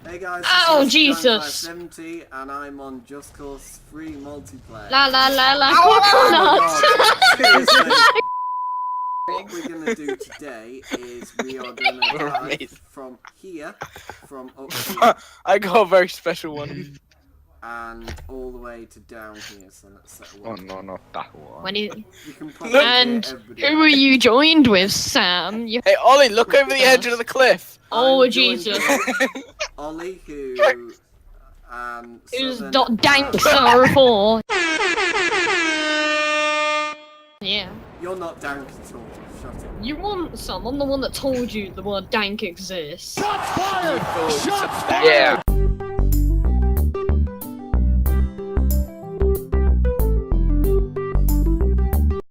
Hey guys, Oh, this is Jesus. 70 and I'm on Just Cause 3 multiplayer. La la la la Oh coconut. my God. Seriously. What we're gonna do today is we are gonna dive from here, from up here, I got a very special one. and all the way to down here. So let's set a Oh one. no, not that one. When he, You can probably and hear everybody who are you joined with, Sam? You, Hey, Ollie, look over the edge of the cliff. oh, I'm joined Jesus. with Ollie, who Who's Southern, dot dank star for? Yeah. You're not dank at all. Shut it. You want some? I'm the one that told you the word dank exists. Yeah.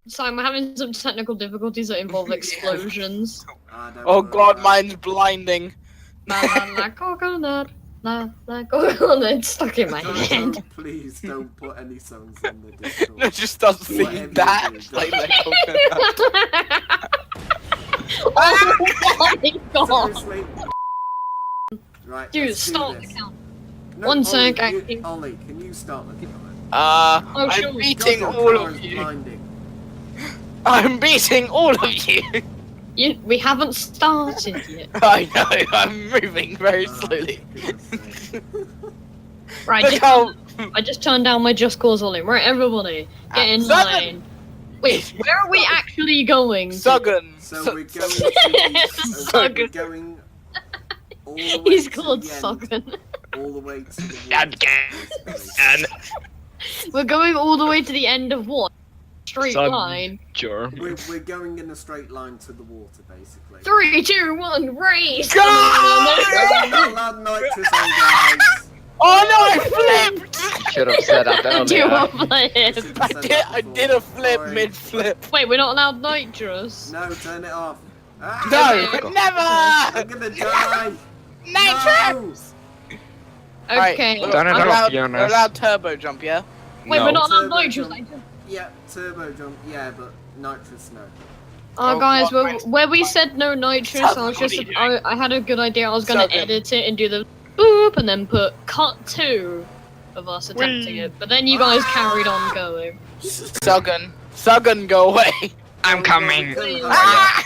Sam, we're having some technical difficulties that involve explosions. Don't Oh worry God, about it. mine's blinding. La la la coconut. La la coconut. Stuck in my head. Please don't put any songs on the Discord. It just starts Whatever singing you that. do, Like don't- Oh my god. Seriously. Right, Dude, let's do stop the this. count. No, One Ollie, sec, you- acting. Ollie, can you start the timer? Oh, sure. I'm beating God, all your of camera's you. blinding. I'm beating all of you. We haven't started yet. I know, I'm moving very slowly. Goodness sake. Right, Look how... I just turned down my Just Cause volume. Right, everybody, get in Southern! line. Wait, where are we actually going? to? Suggen. So we're going to the, we're going all the way He's to called the end, Suggen. all the way to the And We're going all the way to the end of what? Straight Suggen. line. germ. We're going in a straight line to the water, basically. 3, 2, 1, race! Go! I'm not allowed nitrous on, guys. Oh no, I flipped! Should have said that Do earlier. a flip. I did a flip Sorry. mid-flip. Wait, we're not allowed nitrous. No, turn it off. Ah, No, I'm never! gonna die. Nitrous! Okay. Alright, Turn it we're off, allowed, Jonas. we're allowed turbo jump, yeah? Wait, No. we're not allowed Turbo nitrous. jump. Yeah, turbo jump. Yeah, but nitrous no. Oh, Oh, guys, God, where we said no nitrous, I was just, What are you I had a good idea. I was gonna Suggen. edit it and do the boop and then put cut 2 of us attempting it. But then you guys carried on going. Suggen, go away! I'm coming. Ah!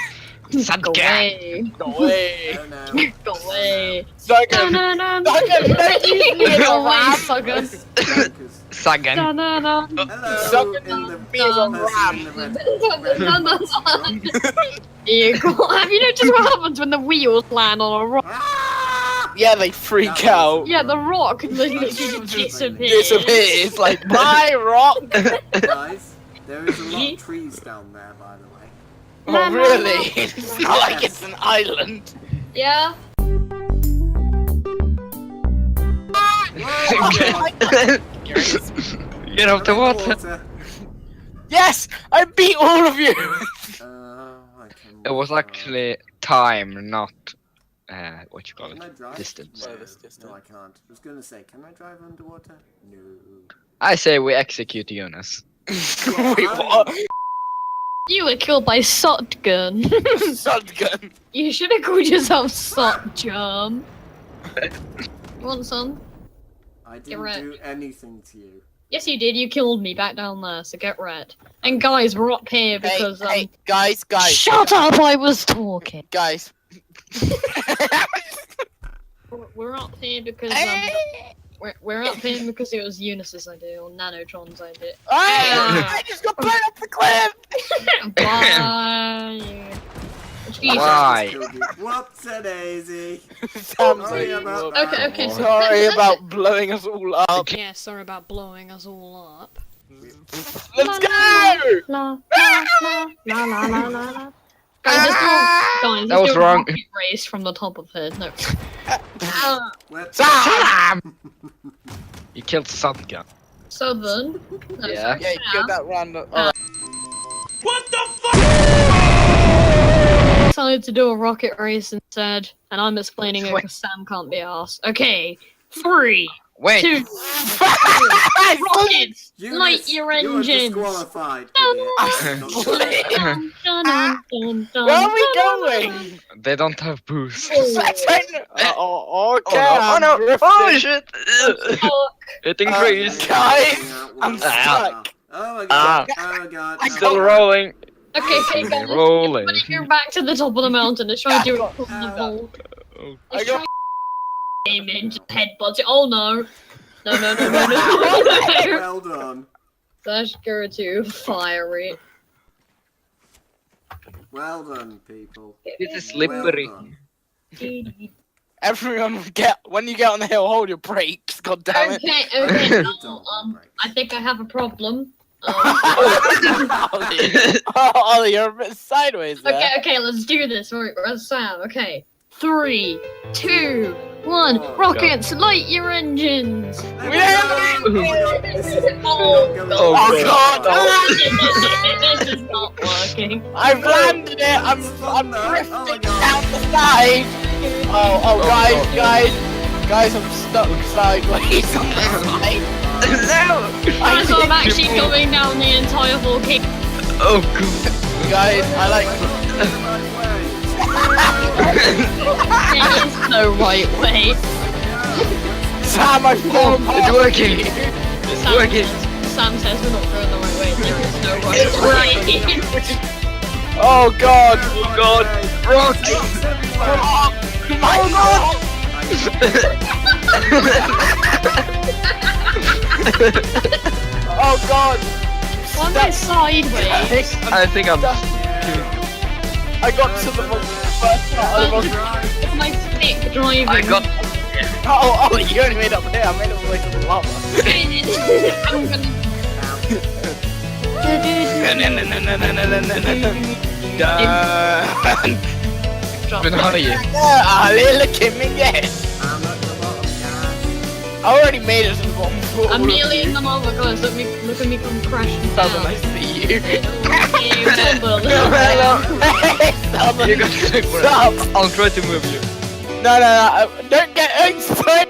Go Suggen. away. Go away! Oh no. Go away. Suggen! No, no, no. Suggen, don't use me as Go a away, ram! Suggen. Focus. Suggen. No, no, no. Hello, Suggen in the me as a person in the ram! red. No, no, no. You go- Have you noticed what happens when the wheels land on a rock? Ah! Yeah, they freak out. Yeah, the rock literally disappears. Disappears like bye rock. Guys, there is a lot of trees down there, by the way. Oh really? It's not like it's an island. Yeah. Get off the water. Yes, I beat all of you. I can It was actually time, not what you call Can I it, drive? distance. No, This distance. no, I can't. I was gonna say, can I drive underwater? No. I say we execute Jonas. Wait, what? You were killed by Shotgun. Shotgun. You should have called yourself Shotgun. You want some? I didn't right. do anything to you. Yes, you did. You killed me back down there, so get red. And guys, we're up here Hey, because hey, guys, Shut up! I was talking. guys. We're up here because Hey, we're up here because it was Eunice's idea or Nanotron's idea. I just got blown off the cliff. Bye. Jesus. Why? Whoops a daisy. Sam's Sorry like, about "Look, that. Okay. sorry about blowing us all up. Yeah, sorry about blowing us all up. Let's go. La la la la la la la la. Guys, let's That was do a wrong. rocket race from the top of it. No. Well, Sam. You killed Suggen. Southern. No, Yeah. sorry, Yeah, you Sam. killed that random. Decided to do a rocket race instead, and I'm explaining it because Sam can't be asked. Okay, 3, Wait. 2. Rockets! You Light your You are engines. disqualified. Dun, idiot. dun, dun, dun, dun, dun, Where are we dun, going? They don't have boost. Okay. Oh no! Oh shit! dun. It increased. Guys, I'm Oh stuck. my Ah. god. Oh my god. I Still rolling. Okay, guys. Rolling. When you're back to the top of the mountain, let's try to do it from the vault. I Let's got try aim in, just headbutt it. Oh no. No. Well done. Let's go to fiery. Well done, people. This is slippery. Well done. everyone when you get on the hill, hold your brakes. God damn it. Okay, Don't now, break. I think I have a problem. Ollie, you're a bit sideways there. Okay, let's do this. Right, Sam. Okay, 3, 2, 1. Oh, Rockets, light your engines. There we go. This is Oh, not God. gonna God. work. This is not working. I've landed it. I'm fun, though. drifting Oh my God. down the side. Guys, I'm stuck sideways on the side. Right, so I'm actually going down the entire volcano. Oh god. Guys, I like. There is no right way. Sam, I fall It's working. It's Sam working. Sam says we're not going the right way. There is no right way. Oh God! Oh god. Rocks. Oh my God! Oh God! Why am I sideways? I I think I'm. got to the first part of the It's my stick driving. I got. Oh, you only made it up here. I made it all the way to the lava. I'm Men how are you? Ali, look at me, yes. I'm at the bottom, guys. I already made it to the bottom floor. I'm nearly in the lava, guys. Look at me come crashing Southern, down. I see you. Hello. Southern, You got to stop. I'll try to move you. No, don't get exposed.